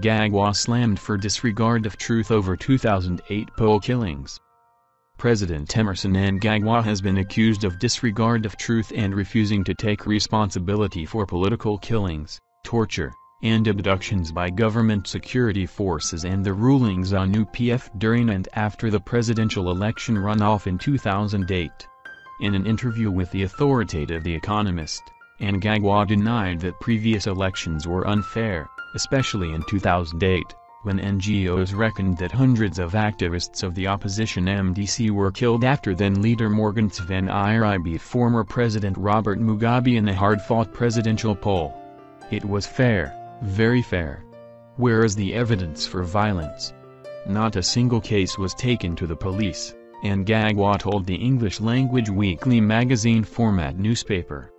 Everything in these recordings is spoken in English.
Mnangagwa slammed for disregard of truth over 2008 poll killings. President Emmerson Mnangagwa has been accused of disregard of truth and refusing to take responsibility for political killings, torture, and abductions by government security forces and the ruling Zanu PF during and after the presidential election runoff in 2008. In an interview with the authoritative The Economist, Mnangagwa denied that previous elections were unfair, especially in 2008, when NGOs reckoned that hundreds of activists of the opposition MDC were killed after then-leader Morgan Tsvangirai beat former President Robert Mugabe in a hard-fought presidential poll. It was fair, very fair. Where is the evidence for violence? Not a single case was taken to the police, Mnangagwa told the English-language weekly magazine-format newspaper.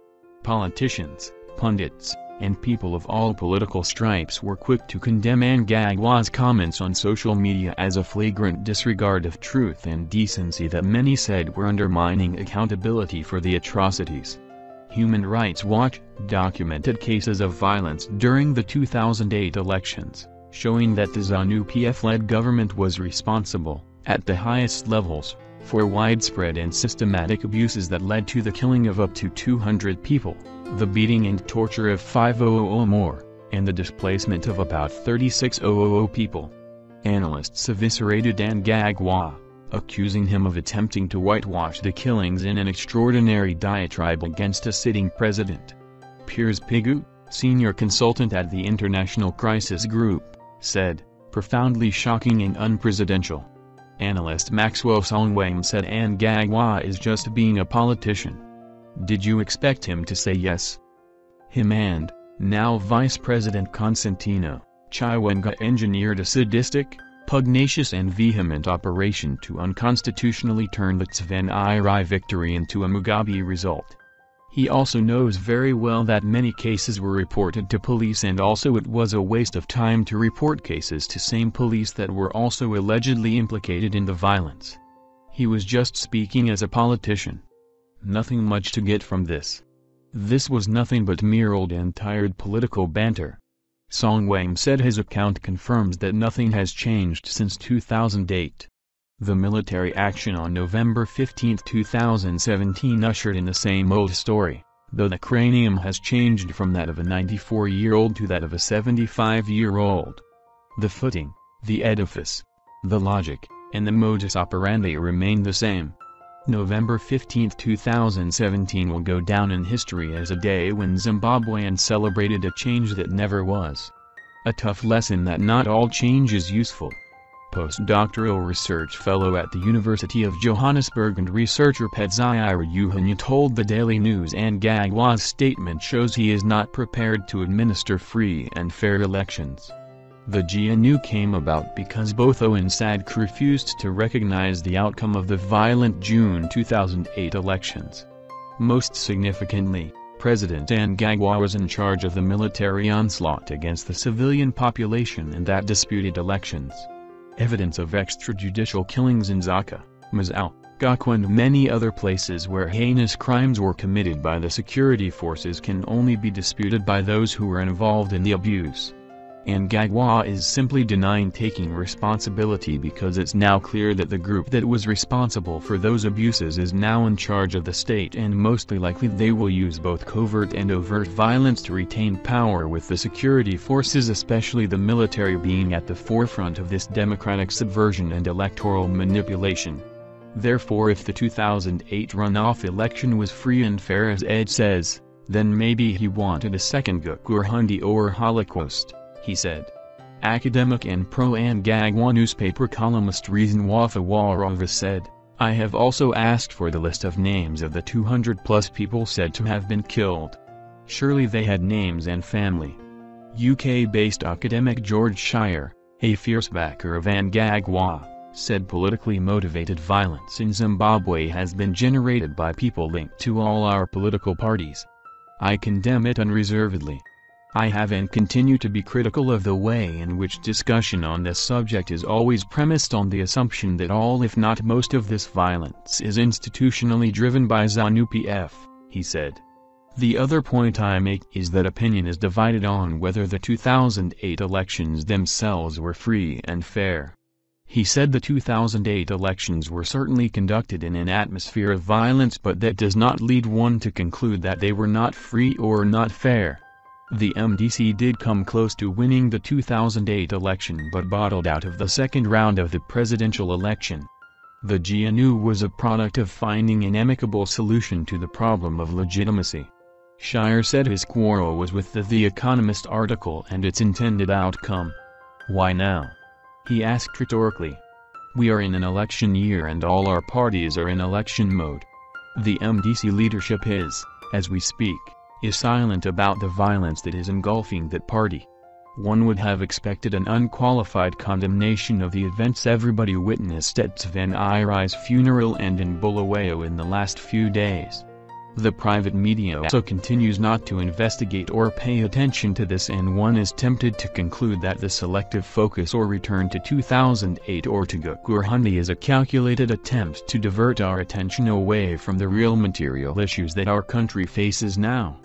Politicians, pundits, and people of all political stripes were quick to condemn Mnangagwa's comments on social media as a flagrant disregard of truth and decency that many said were undermining accountability for the atrocities. Human Rights Watch documented cases of violence during the 2008 elections, showing that the Zanu PF-led government was responsible, at the highest levels, for widespread and systematic abuses that led to the killing of up to 200 people, the beating and torture of 500 more, and the displacement of about 3,600 people. Analysts eviscerated Mnangagwa, accusing him of attempting to whitewash the killings in an extraordinary diatribe against a sitting president. Piers Pigu, senior consultant at the International Crisis Group, said, "Profoundly shocking and unpresidential." Analyst Maxwell Songwang said Mnangagwa is just being a politician. Did you expect him to say yes? Him and, now Vice President Constantino Chiwenga engineered a sadistic, pugnacious and vehement operation to unconstitutionally turn the Tsvangirai victory into a Mugabe result. He also knows very well that many cases were reported to police and also it was a waste of time to report cases to same police that were also allegedly implicated in the violence. He was just speaking as a politician. Nothing much to get from this. This was nothing but mere old and tired political banter. Songwang said his account confirms that nothing has changed since 2008. The military action on November 15, 2017 ushered in the same old story, though the cranium has changed from that of a 94-year-old to that of a 75-year-old. The footing, the edifice, the logic, and the modus operandi remain the same. November 15, 2017 will go down in history as a day when Zimbabweans celebrated a change that never was. A tough lesson that not all change is useful. Postdoctoral research fellow at the University of Johannesburg and researcher Pedzira Uhanya told the Daily News Mnangagwa's statement shows he is not prepared to administer free and fair elections. The GNU came about because both O and SADC refused to recognize the outcome of the violent June 2008 elections. Most significantly, President Mnangagwa was in charge of the military onslaught against the civilian population in that disputed elections. Evidence of extrajudicial killings in Zaka, Mnangagwa and many other places where heinous crimes were committed by the security forces can only be disputed by those who were involved in the abuse. Mnangagwa is simply denying taking responsibility because it's now clear that the group that was responsible for those abuses is now in charge of the state and mostly likely they will use both covert and overt violence to retain power with the security forces, especially the military being at the forefront of this democratic subversion and electoral manipulation. Therefore, if the 2008 runoff election was free and fair as Ed says, then maybe he wanted a second Gurhundi or Holocaust, he said. Academic and pro-Mnangagwa newspaper columnist Reason Wafa said, "I have also asked for the list of names of the 200-plus people said to have been killed. Surely they had names and family." UK-based academic George Shire, a fierce backer of Mnangagwa, said politically motivated violence in Zimbabwe has been generated by people linked to all our political parties. I condemn it unreservedly. I have and continue to be critical of the way in which discussion on this subject is always premised on the assumption that all if not most of this violence is institutionally driven by Zanu PF, he said. The other point I make is that opinion is divided on whether the 2008 elections themselves were free and fair. He said the 2008 elections were certainly conducted in an atmosphere of violence, but that does not lead one to conclude that they were not free or not fair. The MDC did come close to winning the 2008 election but bottled out of the second round of the presidential election. The GNU was a product of finding an amicable solution to the problem of legitimacy. Shire said his quarrel was with the Economist article and its intended outcome. Why now? He asked rhetorically. We are in an election year and all our parties are in election mode. The MDC leadership is, as we speak, silent about the violence that is engulfing that party. One would have expected an unqualified condemnation of the events everybody witnessed at Tsvangirai's funeral and in Bulawayo in the last few days. The private media also continues not to investigate or pay attention to this, and one is tempted to conclude that the selective focus or return to 2008 or to Gukurahundi is a calculated attempt to divert our attention away from the real material issues that our country faces now.